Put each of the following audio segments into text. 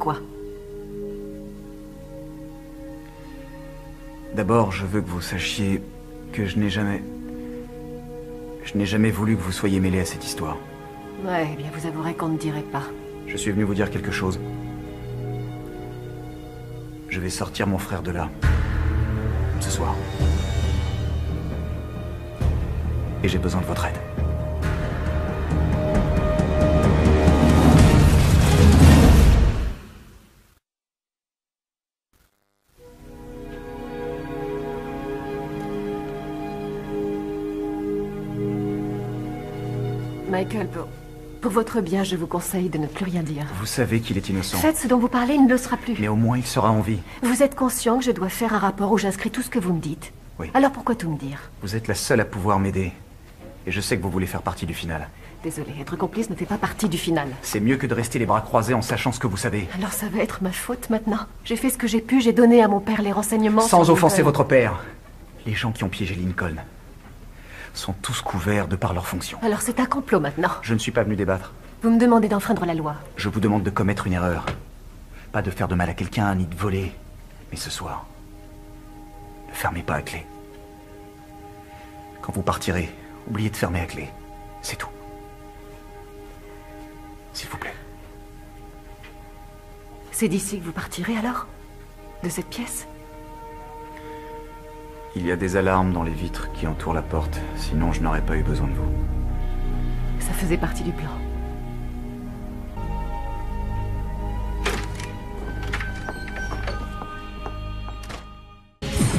quoi? D'abord, je veux que vous sachiez que je n'ai jamais voulu que vous soyez mêlé à cette histoire. Ouais, eh bien vous avouerez qu'on ne dirait pas. Je suis venu vous dire quelque chose. Je vais sortir mon frère de là. Ce soir. Et j'ai besoin de votre aide. Michael, pour votre bien, je vous conseille de ne plus rien dire. Vous savez qu'il est innocent. Faites ce dont vous parlez, il ne le sera plus. Mais au moins il sera en vie. Vous êtes conscient que je dois faire un rapport où j'inscris tout ce que vous me dites? Oui. Alors pourquoi tout me dire? Vous êtes la seule à pouvoir m'aider. Et je sais que vous voulez faire partie du final. Désolée, être complice ne fait pas partie du final. C'est mieux que de rester les bras croisés en sachant ce que vous savez. Alors ça va être ma faute maintenant. J'ai fait ce que j'ai pu, j'ai donné à mon père les renseignements... Sans sur offenser Lincoln. votre père. Les gens qui ont piégé Lincoln sont tous couverts de par leur fonction. Alors c'est un complot maintenant. Je ne suis pas venu débattre. Vous me demandez d'enfreindre la loi. Je vous demande de commettre une erreur. Pas de faire de mal à quelqu'un, ni de voler. Mais ce soir, ne fermez pas à clé. Quand vous partirez, oubliez de fermer à clé. C'est tout. S'il vous plaît. C'est d'ici que vous partirez alors? De cette pièce? Il y a des alarmes dans les vitres qui entourent la porte. Sinon, je n'aurais pas eu besoin de vous. Ça faisait partie du plan.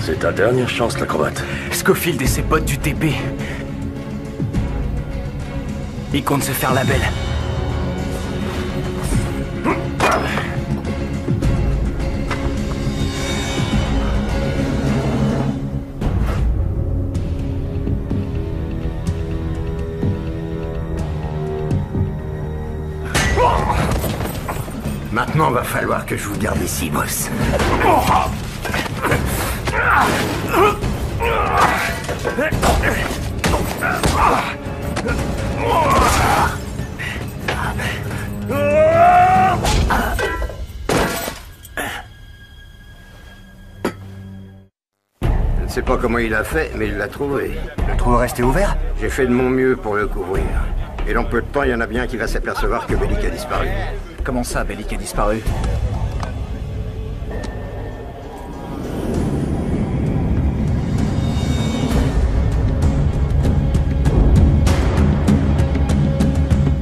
C'est ta dernière chance, l'acrobate. Scofield et ses potes du TP. Ils comptent se faire la belle. Maintenant, va falloir que je vous garde ici, boss. Je ne sais pas comment il a fait, mais il l'a trouvé. Le trou est resté ouvert? J'ai fait de mon mieux pour le couvrir. Et dans peu de temps, il y en a bien qui va s'apercevoir que Bellic a disparu. Comment ça, Bellic a disparu?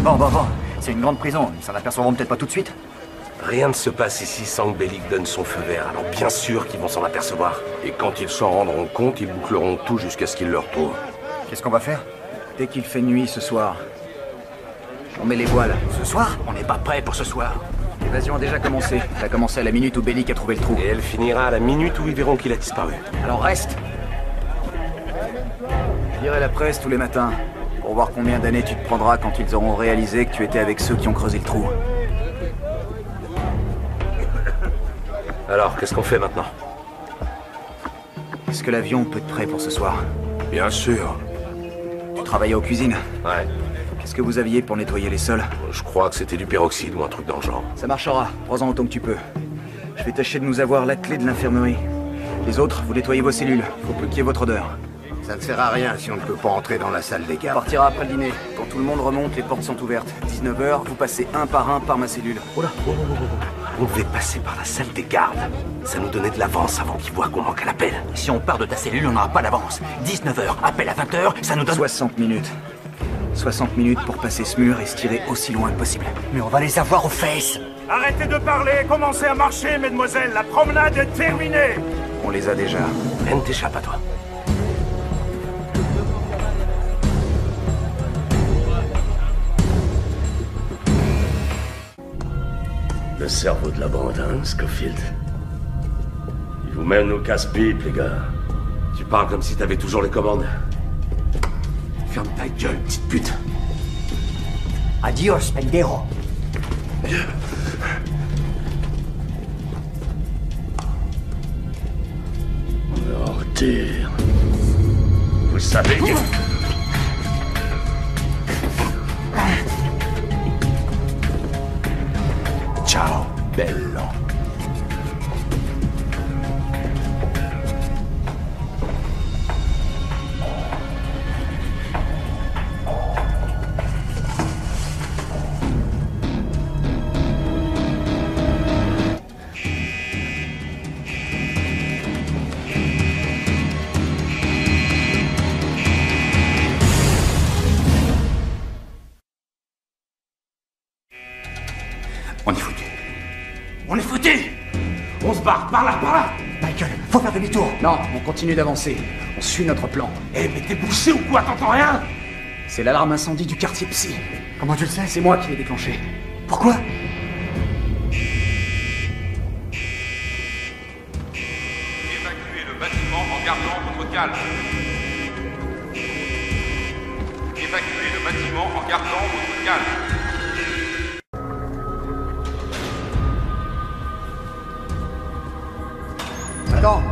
Bon. C'est une grande prison. Ils s'en apercevront peut-être pas tout de suite. Rien ne se passe ici sans que Bellic donne son feu vert, alors bien sûr qu'ils vont s'en apercevoir. Et quand ils s'en rendront compte, ils boucleront tout jusqu'à ce qu'ils le retrouvent. Qu'est-ce qu'on va faire? Dès qu'il fait nuit ce soir, on met les voiles. Ce soir? On n'est pas prêt pour ce soir. L'évasion a déjà commencé. Elle a commencé à la minute où Bellic a trouvé le trou. Et elle finira à la minute où ils verront qu'il a disparu. Alors reste. Je lirai la presse tous les matins pour voir combien d'années tu te prendras quand ils auront réalisé que tu étais avec ceux qui ont creusé le trou. Alors, qu'est-ce qu'on fait maintenant? Est-ce que l'avion peut être prêt pour ce soir? Bien sûr. Tu travaillais aux cuisines? Ouais. Qu'est-ce que vous aviez pour nettoyer les sols? Je crois que c'était du peroxyde ou un truc dans le genre. Ça marchera. Prends-en autant que tu peux. Je vais tâcher de nous avoir la clé de l'infirmerie. Les autres, vous nettoyez vos cellules. Faut plus qu'il y ait votre odeur. Ça ne sert à rien si on ne peut pas entrer dans la salle des On gardes. partira après le dîner. Quand tout le monde remonte, les portes sont ouvertes. 19h, vous passez un par ma cellule. Oh là, oh. On devait passer par la salle des gardes. Ça nous donnait de l'avance avant qu'ils voient qu'on manque à l'appel. Si on part de ta cellule, on n'aura pas d'avance. 19h, appel à 20h, ça nous donne... 60 minutes. 60 minutes pour passer ce mur et se tirer aussi loin que possible. Mais on va les avoir aux fesses. Arrêtez de parler, commencez à marcher, mesdemoiselles. La promenade est terminée. On les a déjà. Rien ne t'échappe à toi. Le cerveau de la bande, hein, Scofield? Il vous mène au casse-pipe, les gars. Tu parles comme si t'avais toujours les commandes. Ferme ta gueule, petite pute. Adios, pendejo. Ordure. Vous savez que... Ciao. Bello. On est foutu. On est foutu. On se barre, par là, par là. Michael, faut faire demi-tour. Non, on continue d'avancer. On suit notre plan. Eh, mais t'es bouché ou quoi? T'entends rien? C'est l'alarme incendie du quartier psy. Comment tu le sais? C'est moi qui l'ai déclenché. Pourquoi? Évacuez le bâtiment en gardant votre calme. Évacuez le bâtiment en gardant votre calme. Attends.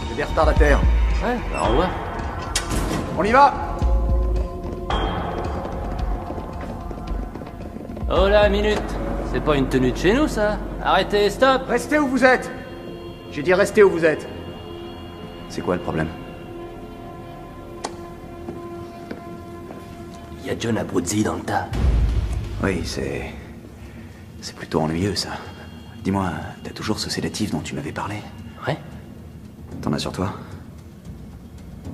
J'ai des retardataires. Ouais, bah au revoir. On y va. Oh la minute. C'est pas une tenue de chez nous, ça. Arrêtez, stop. Restez où vous êtes. J'ai dit restez où vous êtes. C'est quoi le problème? Il y a John Abruzzi dans le tas. Oui, c'est plutôt ennuyeux, ça. Dis-moi, t'as toujours ce sédatif dont tu m'avais parlé? Ouais. T'en as sur toi?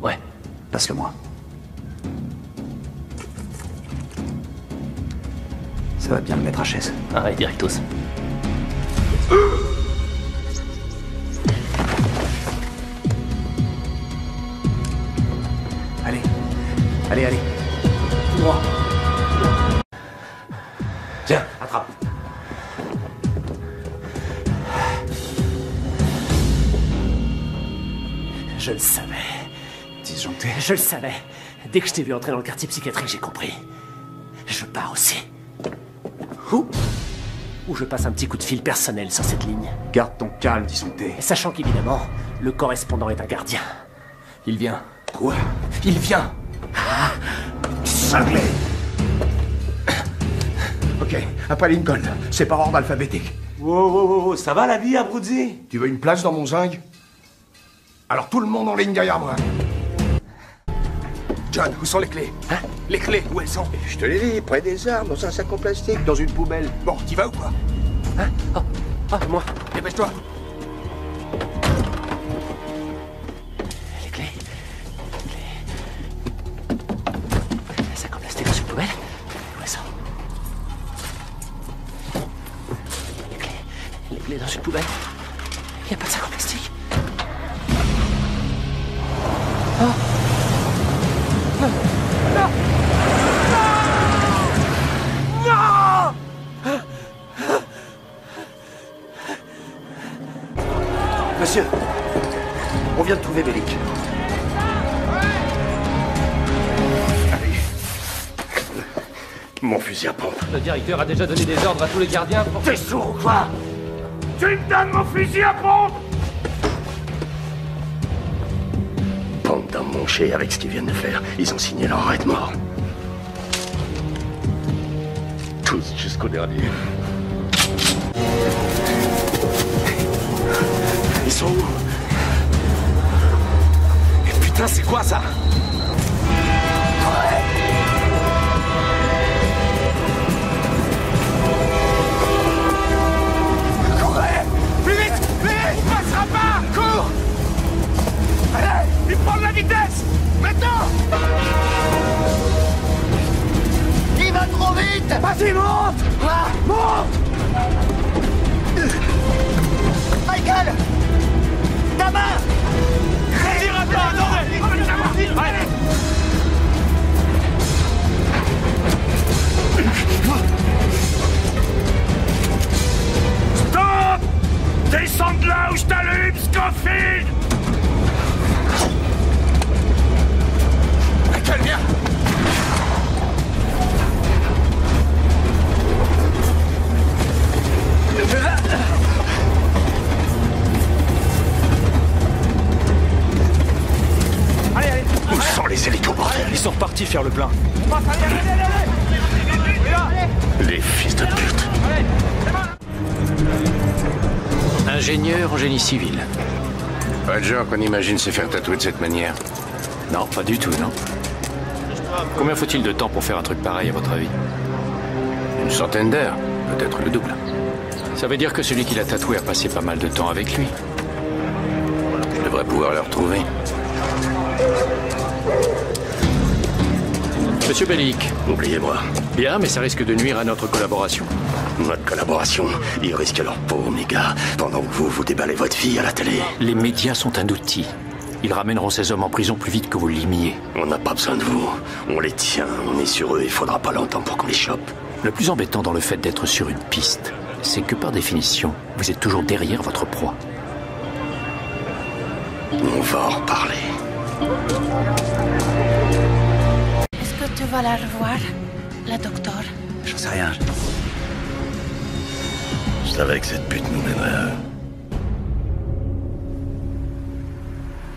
Ouais. Passe-le-moi. Ça va bien me mettre à chaise. Arrête, directos. Allez. Allez, allez. Tout droit. Tiens, attrape. Je le savais. Disjoncté. Je le savais. Dès que je t'ai vu entrer dans le quartier psychiatrique, j'ai compris. Je pars aussi. Où je passe un petit coup de fil personnel sur cette ligne. Garde ton calme, disjoncté. Sachant qu'évidemment, le correspondant est un gardien. Il vient. Quoi? Il vient. Cinglé. Ok, après Lincoln, c'est par ordre alphabétique. Wow, ça va la vie, Abruzzi? Tu veux une place dans mon zinc? Alors tout le monde en ligne derrière moi. John, où sont les clés? Hein? Les clés, où elles sont? Je te l'ai dit, près des armes, dans un sac en plastique, dans une poubelle. Bon, t'y vas ou quoi? Hein? Oh, moi. Dépêche-toi. Les clés. Les sacs en plastique dans une poubelle. Où elles sont? Les clés dans une poubelle. Y a pas de sac en plastique. Oh. Monsieur, on vient de trouver Bellic. Mon fusil à pompe. Le directeur a déjà donné des ordres à tous les gardiens pour... T'es sourd ou quoi? Tu me donnes mon fusil à pompe? Pompe dans mon chien avec ce qu'ils viennent de faire. Ils ont signé leur arrêt de mort. Tous jusqu'au dernier. Ils sont où? Et putain, c'est quoi ça? Courez! Plus vite! Plus vite! On passera pas! Cours! Allez! Il prend de la vitesse! Maintenant! Il va trop vite! Vas-y, monte! Monte! Michael! Ta main! Tire un pas, attendez! Allez! Stop! Descends de là où je t'allume, Scofield! Michael, viens! Où sont les hélicos, bordel? Ils sont repartis faire le plein. Les fils de pute. Allez! ingénieur en génie civil. Pas de genre qu'on imagine se faire tatouer de cette manière. Non, pas du tout, non. Combien faut-il de temps pour faire un truc pareil, à votre avis? Une centaine d'heures, peut-être le double. Ça veut dire que celui qui l'a tatoué a passé pas mal de temps avec lui. Je devrais pouvoir le retrouver. Monsieur Bellic. Oubliez-moi. Bien, mais ça risque de nuire à notre collaboration. Notre collaboration, ils risquent leur peau, mes gars, pendant que vous déballez votre fille à la télé. Les médias sont un outil. Ils ramèneront ces hommes en prison plus vite que vous l'imiez. On n'a pas besoin de vous. On les tient, on est sur eux, il faudra pas longtemps pour qu'on les chope. Le plus embêtant dans le fait d'être sur une piste, c'est que par définition, vous êtes toujours derrière votre proie. On va en reparler. Est-ce que tu vas la revoir, la docteur? J'en sais rien. Je savais que cette pute nous mènerait.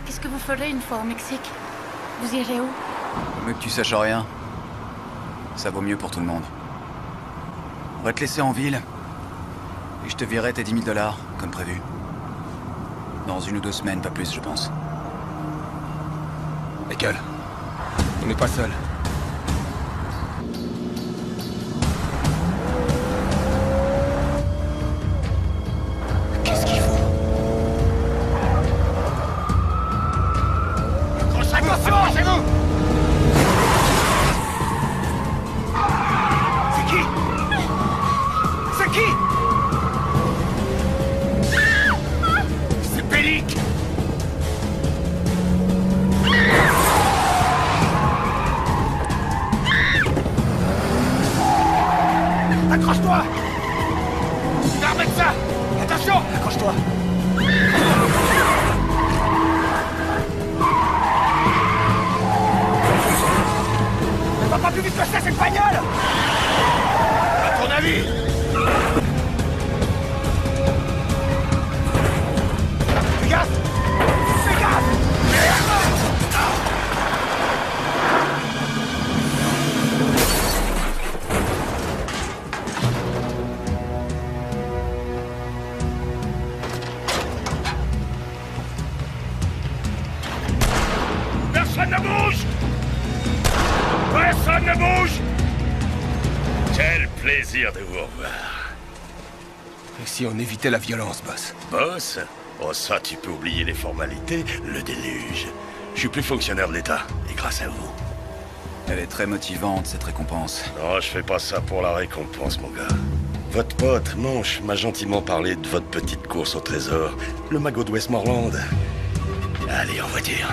Qu'est-ce que vous ferez une fois au Mexique? Vous irez où? Mieux que tu saches rien. Ça vaut mieux pour tout le monde. On va te laisser en ville. Et je te virerai tes 10 000 $, comme prévu. Dans 1 ou 2 semaines, pas plus, je pense. Michael, on n'est pas seuls. Qu'est-ce qu'il faut? Attention, c'est vous! C'est qui? C'est qui? C'est Bellic! Accroche-toi! Tu vas remettre ça! Attention! Accroche-toi! Elle va pas plus vite que ça, cette bagnole! À ton avis? Fais gaffe! Fais gaffe! Personne ne bouge! Personne ne bouge! Quel plaisir de vous revoir. Et si on évitait la violence, boss? Boss? Oh ça, tu peux oublier les formalités, le déluge. Je suis plus fonctionnaire de l'État, et grâce à vous. Elle est très motivante, cette récompense. Non, je fais pas ça pour la récompense, mon gars. Votre pote, Manche, m'a gentiment parlé de votre petite course au trésor, le magot de Westmoreland. Allez, en voiture.